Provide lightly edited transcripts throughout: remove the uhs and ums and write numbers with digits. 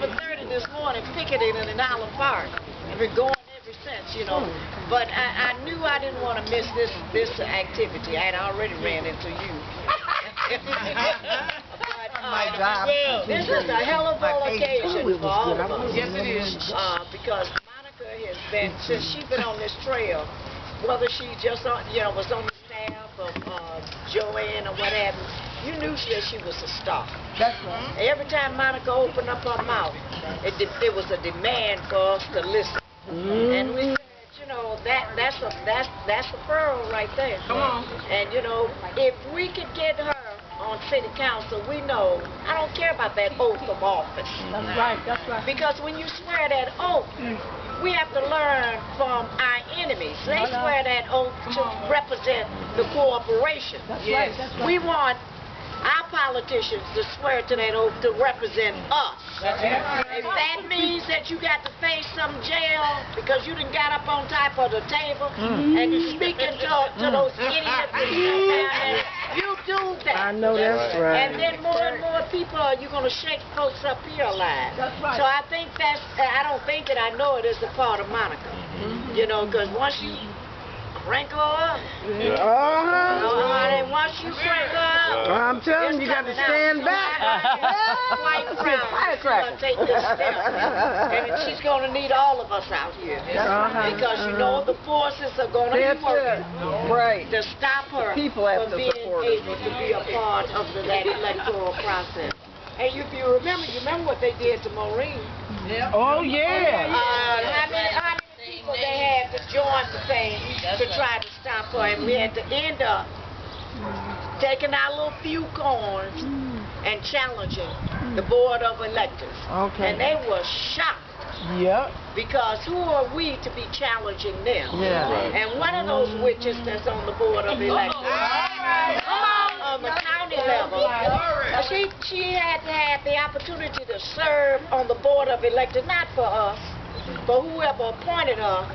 7:30 this morning picketing in Island Park. I've been going ever since, you know. But I knew I didn't want to miss this activity. I had already ran into you. My job. This is a hell of an occasion for all of us. Yes, it is. Because Monica has been, since she's been on this trail, whether she just on, you know, was on the staff of Joanne or what have you, you knew she was a star. That's right. Every time Monica opened up her mouth, it was a demand for us to listen. And we said, you know, that's a pearl right there. Come on. And you know, if we could get her on city council, we know, I don't care about that oath of office. That's right, that's right. Because when you swear that oath, we have to learn from our enemies. They swear that oath to represent the corporation. That's right, that's right. We want our politicians to swear to that oath to represent us. If that means that you got to face some jail because you done got up on top of the table and you're speaking to those idiots and stuff down there, you do that. I know that's right. And then more and more people, you're going to shake folks up here alive. That's right. So I think I don't think that I know it is a part of Monica. You know, because once you crank her up, and once you crank her up, I'm telling you, you got to stand back. Quite proud. She's going to take this step. And she's going to need all of us out here. Because you know the forces are going to be working to stop her from being able to be a part of that electoral process. And if you remember what they did to Maureen. Oh, yeah. How many people they had to join the thing to try to stop her, and we had to end up taking our little few coins and challenging the board of electors. Okay. And they were shocked. Yep. Because who are we to be challenging them? Yeah. And one of those witches that's on the board of electors, on the county level, she had to have the opportunity to serve on the board of electors, not for us, but whoever appointed her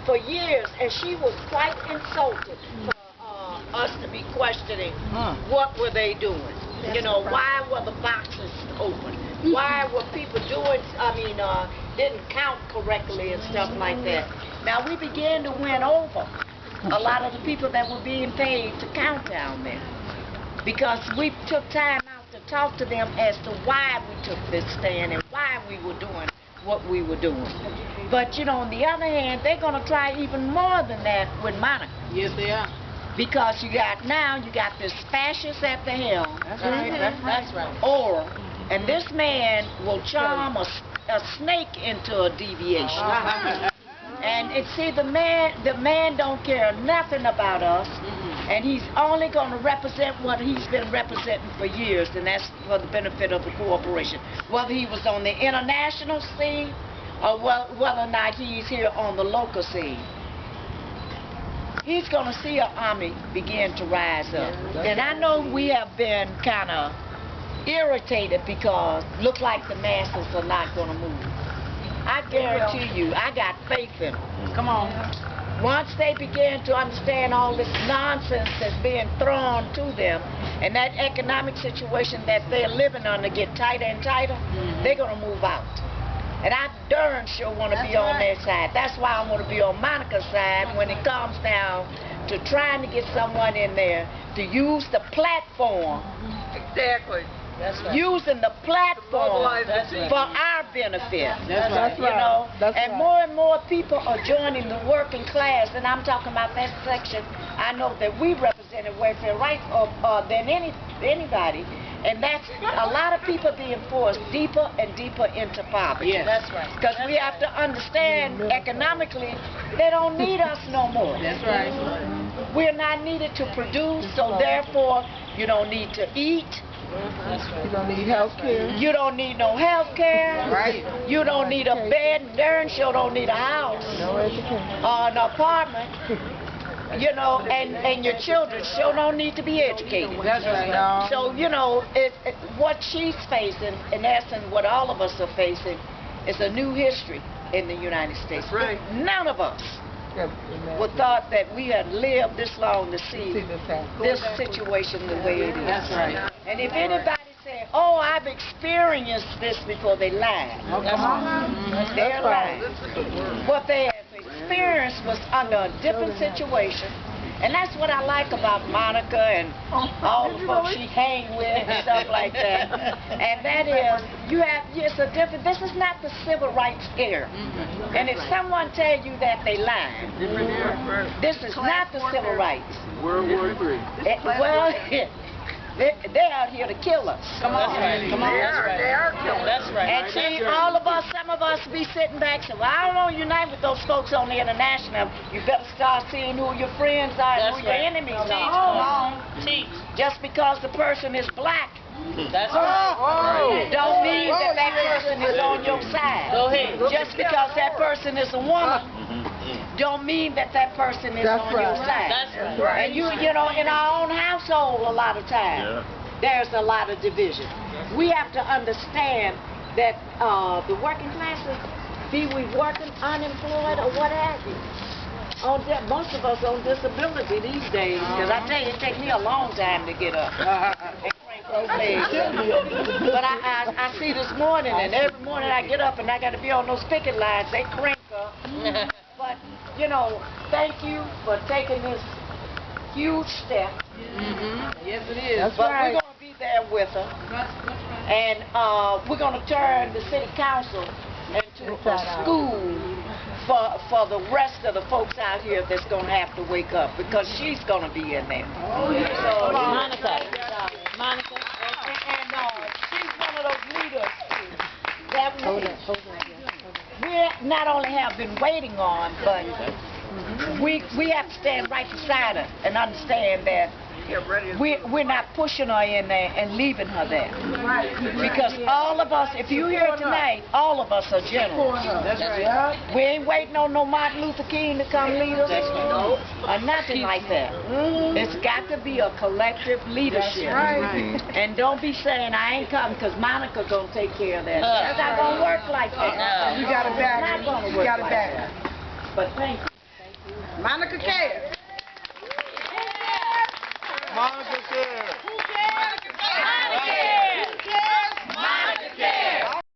for years, and she was quite insulted for us to be questioning what were they doing. You know, why were the boxes open? Why were people doing, didn't count correctly and stuff like that. Now we began to win over a lot of the people that were being paid to count down there, because we took time out to talk to them as to why we took this stand and why we were doing what we were doing. But you know, on the other hand, they're going to try even more than that with Monica. Yes, they are. Because you got this fascist at the helm. That's right. That's right. Or, and this man will charm a snake into a deviation. And see, the man don't care nothing about us, and he's only going to represent what he's been representing for years, and that's for the benefit of the corporation. Whether he was on the international scene or whether or not he's here on the local scene, he's going to see an army begin to rise up. And I know we have been kind of irritated because look like the masses are not going to move. I guarantee you, I got faith in them. Come on. Once they begin to understand all this nonsense that's being thrown to them, and that economic situation that they're living under get tighter and tighter, they're going to move out. And I darn sure want to be on their side. That's why I want to be on Monica's side when it comes down to trying to get someone in there to use the platform. Exactly. That's right. Using the platform for our benefit. That's right. You know, and more people are joining the working class, and I'm talking about that section. I know that we represented welfare rights than anybody, and that's a lot of people being forced deeper and deeper into poverty. Yes, that's right. Because we have to understand economically, they don't need us no more. That's right. We're not needed to produce, so therefore you don't need to eat. You don't need health care. You don't need no health care. Right. You don't need a bed. Darn sure don't need a house. No education. Or an apartment. You know, and your children sure don't need to be educated. That's right. No. So, you know, what she's facing, in essence, what all of us are facing, is a new history in the United States. That's right. None of us would thought that we had lived this long to see this situation the way it is. That's right. And if anybody say, oh, I've experienced this before, they lied. They're lying. What they have experienced was under a different situation. And that's what I like about Monica and all the folks she hang with and stuff like that. And that is, it's a different, this is not the civil rights era. And if someone tell you that, they lie. This is not the civil rights. World War III. Well, they're out here to kill us. Come on. Come on. They are killing. That's right. And see, all of us, some of us be sitting back saying, well, I don't know, unite with those folks on the international. You better start seeing who your friends are and who your enemies are. Come on. Just because the person is black, don't mean that that person is on your side. Go ahead. Just because that person is a woman, don't mean that that person is on your side. That's right. And you know, in our own household, a lot of times, there's a lot of division. We have to understand that the working classes, be we working, unemployed, or what have you, most of us on disability these days, because I tell you, it takes me a long time to get up and crank those legs. But I see this morning, and every morning I get up and I got to be on those picket lines, they crank up. But, you know, thank you for taking this huge step. Yes, it is. But we're going to be there with her. And we're going to turn the city council into a school for the rest of the folks out here that's going to have to wake up, because she's going to be in there. So, Monica. And she's one of those leaders that we not only have been waiting on, but we have to stand right beside her and understand that we're not pushing her in there and leaving her there. Because all of us, if you hear tonight, all of us are generals. That's right. We ain't waiting on no Martin Luther King to come lead us, or nothing like that. It's got to be a collective leadership. And don't be saying, I ain't coming because Monica gonna take care of that. It's not gonna work like that. You got it back. It's not gonna work like that. But thank you. Monica cares.